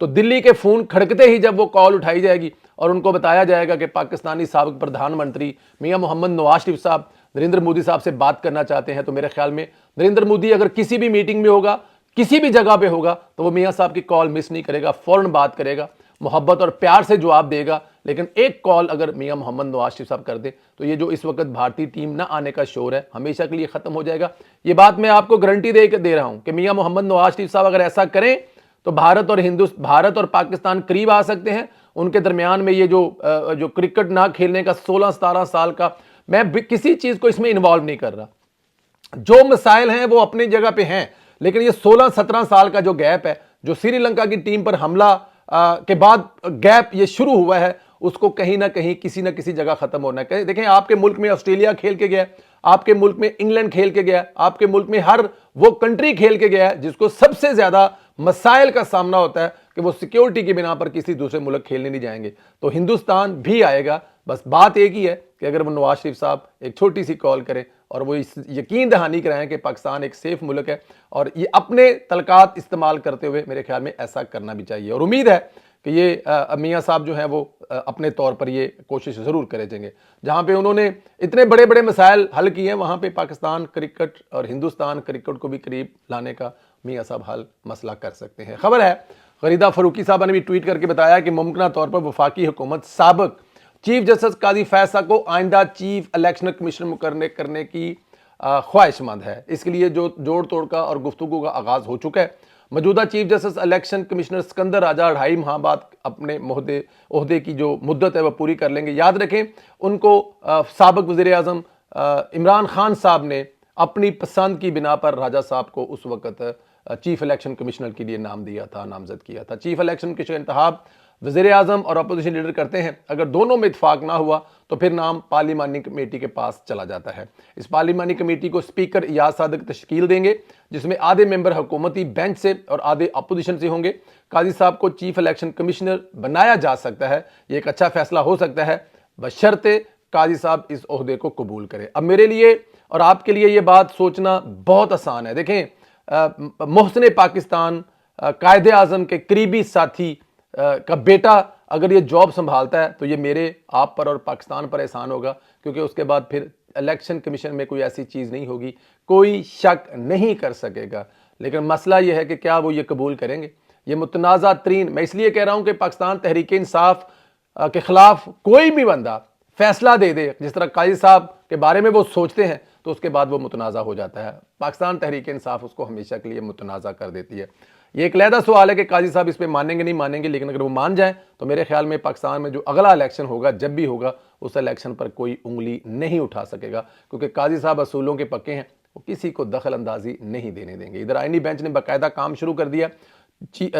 تو دلی کے فون کھڑکتے ہی جب وہ کال اٹھائی جائے گی اور ان کو بتایا جائے گا کہ پاکستانی سابق پردھان منتری میاں محمد نواز شریف صاحب نریندر مودی صاحب سے بات کرنا چاہتے ہیں، تو میرے خیال میں نریندر مودی اگر کسی بھی میٹنگ میں ہوگا، کسی بھی جگہ پہ ہوگا، تو وہ میاں صاحب کی کال مس نہیں کرے گا، فوراً بات کرے گا، محبت اور پیار سے جواب دے گا۔ لیکن ایک کال اگر میاں محمد نواز شریف صاحب کر دیں تو یہ جو اس وقت بھارتی ٹیم نہ آنے کا شور ہے ہمیشہ کے لیے ختم ہو جائے گا۔ یہ بات میں آپ کو گارنٹی دے رہا ہوں کہ میاں محمد نواز شریف صاحب اگر ایسا کریں تو بھارت اور پاکستان قریب آ سکتے ہیں۔ ان کے درمیان میں یہ جو کرکٹ نہ کھیلنے کا 16-17 سال کا، میں کسی چیز کو اس میں انوالو نہیں کر رہا، جو مسائل ہیں وہ اپنی جگہ پہ ہیں، لیکن یہ 16-17 سال کا جو گیپ ہے، جو سری لنکا کی ٹیم پر حملہ کے بعد گیپ یہ شروع ہوا ہے، اس کو کہیں نہ کہیں کسی نہ کسی جگہ ختم ہونا ہے۔ دیکھیں آپ کے ملک میں آسٹریلیا کھیل کے گیا، آپ کے ملک میں انگلینڈ کھیل کے گیا، آپ کے ملک میں ہر وہ کنٹری کھیل کے گیا ہے جس کو سب سے زیادہ مسائل کا سامنا ہوتا ہے کہ وہ سیکیورٹی کی بنا پر کسی دوسرے ملک کھیلنے نہیں جائیں گے، تو ہندوستان بھی آئے گا۔ بس بات ایک ہی ہے کہ اگر وہ نواز شریف صاحب ایک چھوٹی سی کال کریں اور وہ اس یقین دہانی کرائیں کہ پاکستان ایک سیف ملک ہے، اور یہ اپنے تلقات استعمال کرتے ہوئے میرے خیال میں ایسا کرنا بھی چاہیے، اور امید ہے کہ یہ میاں صاحب جو ہیں وہ اپنے طور پر یہ کوشش ضرور کرے جائیں گے۔ جہاں پہ انہوں نے اتنے بڑے بڑے مسائل حل کیے ہیں، وہاں پہ پاکستان کرکٹ اور ہندوستان کرکٹ کو بھی قریب لانے کا میاں صاحب حل مسئلہ کر سکتے ہیں۔ خبر ہے غریدہ فاروقی صاحبہ نے بھی ٹویٹ کر کے بتایا کہ ممکنہ طور پر وفاقی حکومت سابق چیف جسٹس قاضی فیض صاحب کو آئندہ چیف الیکشن کمشنر مقرر کرنے کی خواہش مند ہے۔ اس کے لیے جو جوڑ توڑ کا اور گفتگو کا آغاز ہو چکا ہے۔ موجودہ chief justice election commissioner Sikandar Raja 2.5 ماہ بعد اپنے عہدے کی جو مدت ہے وہ پوری کر لیں گے۔ یاد رکھیں ان کو سابق وزیر اعظم عمران خان صاحب نے اپنی پسند کی بنا پر راجہ صاحب کو اس وقت چیف الیکشن کمشنر کے لیے نام دیا تھا، نامزد کیا تھا۔ چیف الیکشن کمشنر انتخاب وزیر اعظم اور اپوزیشن لیڈر کرتے ہیں، اگر دونوں میں اتفاق نہ ہوا تو پھر نام پارلیمانی کمیٹی کے پاس چلا جاتا ہے۔ اس پارلیمانی کمیٹی کو اسپیکر ایاز صادق تشکیل دیں گے، جس میں آدھے ممبر حکومتی بینچ سے اور آدھے اپوزیشن سے ہوں گے۔ قاضی صاحب کو چیف الیکشن کمشنر بنایا جا سکتا ہے، یہ ایک اچھا فیصلہ ہو سکتا ہے بشرطے قاضی صاحب اس عہدے کو قبول کرے۔ اب میرے لیے اور آپ کے لیے یہ بات سوچنا بہت آسان ہے۔ دیکھیں محسن پاکستان قائد اعظم کے قریبی ساتھی کا بیٹا اگر یہ جاب سنبھالتا ہے تو یہ میرے آپ پر اور پاکستان پر احسان ہوگا، کیونکہ اس کے بعد پھر الیکشن کمیشن میں کوئی ایسی چیز نہیں ہوگی، کوئی شک نہیں کر سکے گا۔ لیکن مسئلہ یہ ہے کہ کیا وہ یہ قبول کریں گے؟ یہ متنازع ترین، میں اس لیے کہہ رہا ہوں کہ پاکستان تحریک انصاف کے خلاف کوئی بھی بندہ فیصلہ دے دے جس طرح قاضی صاحب کے بارے میں وہ سوچتے ہیں تو اس کے بعد وہ متنازع ہو جاتا ہے۔ پاکستان تحریک انصاف اس کو ہمیشہ کے لیے متنازع کر دیتی ہے۔ یہ ایک علیحدہ سوال ہے کہ قاضی صاحب اس پہ مانیں گے نہیں مانیں گے، لیکن اگر وہ مان جائیں تو میرے خیال میں پاکستان میں جو اگلا الیکشن ہوگا، جب بھی ہوگا، اس الیکشن پر کوئی انگلی نہیں اٹھا سکے گا، کیونکہ قاضی صاحب اصولوں کے پکے ہیں، وہ کسی کو دخل اندازی نہیں دینے دیں گے۔ ادھر آئینی بینچ نے باقاعدہ کام شروع کر دیا۔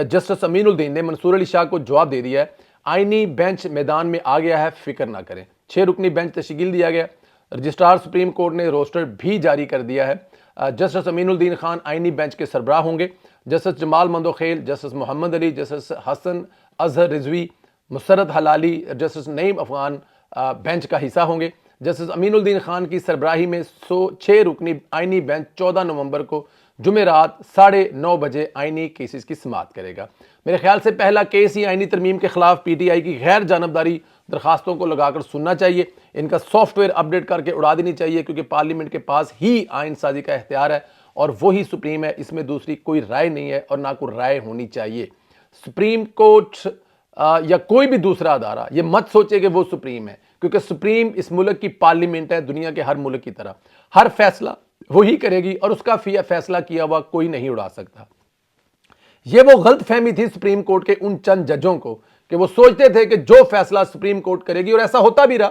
جسٹس امین الدین نے منصور علی شاہ کو جواب دے دیا ہے، آئینی بینچ میدان میں آ گیا ہے، فکر نہ کریں۔ 6 رکنی بینچ تشکیل دیا گیا۔ رجسٹرار سپریم کورٹ نے روسٹر بھی جاری کر دیا ہے۔ جسٹس امین الدین خان آئینی بینچ کے سربراہ ہوں گے۔ جسٹس جمال مندوخیل، جسٹس محمد علی، جسٹس حسن اظہر رضوی، مسرت حلالی، جسٹس نعیم افغان بینچ کا حصہ ہوں گے۔ جسٹس امین الدین خان کی سربراہی میں 6 رکنی آئینی بینچ 14 نومبر کو جمعرات 9:30 بجے آئینی کیسز کی سماعت کرے گا۔ میرے خیال سے پہلا کیس ہی آئینی ترمیم کے خلاف پی ٹی آئی کی غیر جانبداری درخواستوں کو لگا کر سننا چاہیے، ان کا سافٹ ویئر اپڈیٹ کر کے اڑا دینی چاہیے، کیونکہ پارلیمنٹ کے پاس ہی آئین سازی کا اختیار ہے اور وہی سپریم ہے، اس میں دوسری کوئی رائے نہیں ہے اور نہ کوئی رائے ہونی چاہیے۔ سپریم کورٹ یا کوئی بھی دوسرا ادارہ یہ مت سوچے کہ وہ سپریم ہے، کیونکہ سپریم اس ملک کی پارلیمنٹ ہے، دنیا کے ہر ملک کی طرح ہر فیصلہ وہی کرے گی اور اس کا فیصلہ کیا ہوا کوئی نہیں اڑا سکتا۔ یہ وہ غلط فہمی تھی سپریم کورٹ کے ان چند ججوں کو کہ وہ سوچتے تھے کہ جو فیصلہ سپریم کورٹ کرے گی، اور ایسا ہوتا بھی رہا۔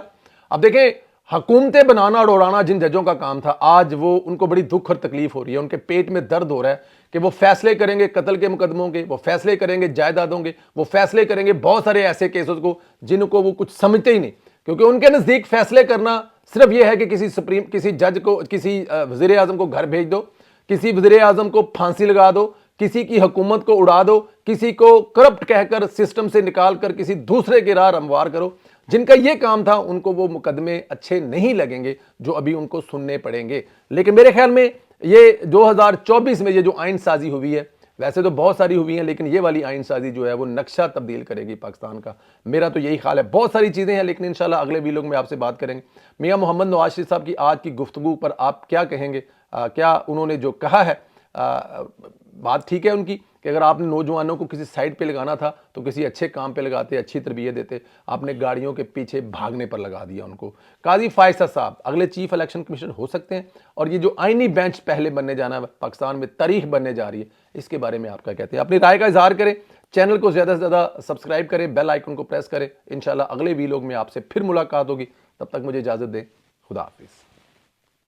اب دیکھیں حکومتیں بنانا اور اڑانا جن ججوں کا کام تھا، آج وہ ان کو بڑی دکھ اور تکلیف ہو رہی ہے، ان کے پیٹ میں درد ہو رہا ہے کہ وہ فیصلے کریں گے قتل کے مقدموں کے، وہ فیصلے کریں گے جائیدادوں کے، وہ فیصلے کریں گے بہت سارے ایسے کیسز کو جن کو وہ کچھ سمجھتے ہی نہیں، کیونکہ ان کے نزدیک فیصلے کرنا صرف یہ ہے کہ کسی جج کو، کسی وزیر اعظم کو گھر بھیج دو، کسی وزیر اعظم کو پھانسی لگا دو، کسی کی حکومت کو اڑا دو، کسی کو کرپٹ کہہ کر سسٹم سے نکال کر کسی دوسرے کی راہ ہموار کرو۔ جن کا یہ کام تھا ان کو وہ مقدمے اچھے نہیں لگیں گے جو ابھی ان کو سننے پڑیں گے۔ لیکن میرے خیال میں یہ 2024 میں یہ جو آئین سازی ہوئی ہے، ویسے تو بہت ساری ہوئی ہیں لیکن یہ والی آئین سازی جو ہے وہ نقشہ تبدیل کرے گی پاکستان کا، میرا تو یہی خیال ہے۔ بہت ساری چیزیں ہیں لیکن انشاءاللہ اگلے ویلوگ میں آپ سے بات کریں گے۔ میاں محمد نواز شریف صاحب کی آج کی گفتگو پر آپ کیا کہیں گے؟ کیا انہوں نے جو کہا ہے بات ٹھیک ہے ان کی کہ اگر آپ نے نوجوانوں کو کسی سائٹ پہ لگانا تھا تو کسی اچھے کام پہ لگاتے، اچھی تربیت دیتے، آپ نے گاڑیوں کے پیچھے بھاگنے پر لگا دیا ان کو۔ قاضی فائصہ صاحب اگلے چیف الیکشن کمیشنر ہو سکتے ہیں، اور یہ جو آئینی بینچ پہلے بننے جانا ہے پاکستان میں تاریخ بننے جا رہی ہے، اس کے بارے میں آپ کیا کہتے ہیں؟ اپنی رائے کا اظہار کریں، چینل کو زیادہ سے زیادہ سبسکرائب کریں، بیل آئیکن کو پریس کریں۔ انشاءاللہ اگلے ویلوگ میں آپ سے پھر ملاقات ہوگی، تب تک مجھے اجازت دیں، خدا حافظ۔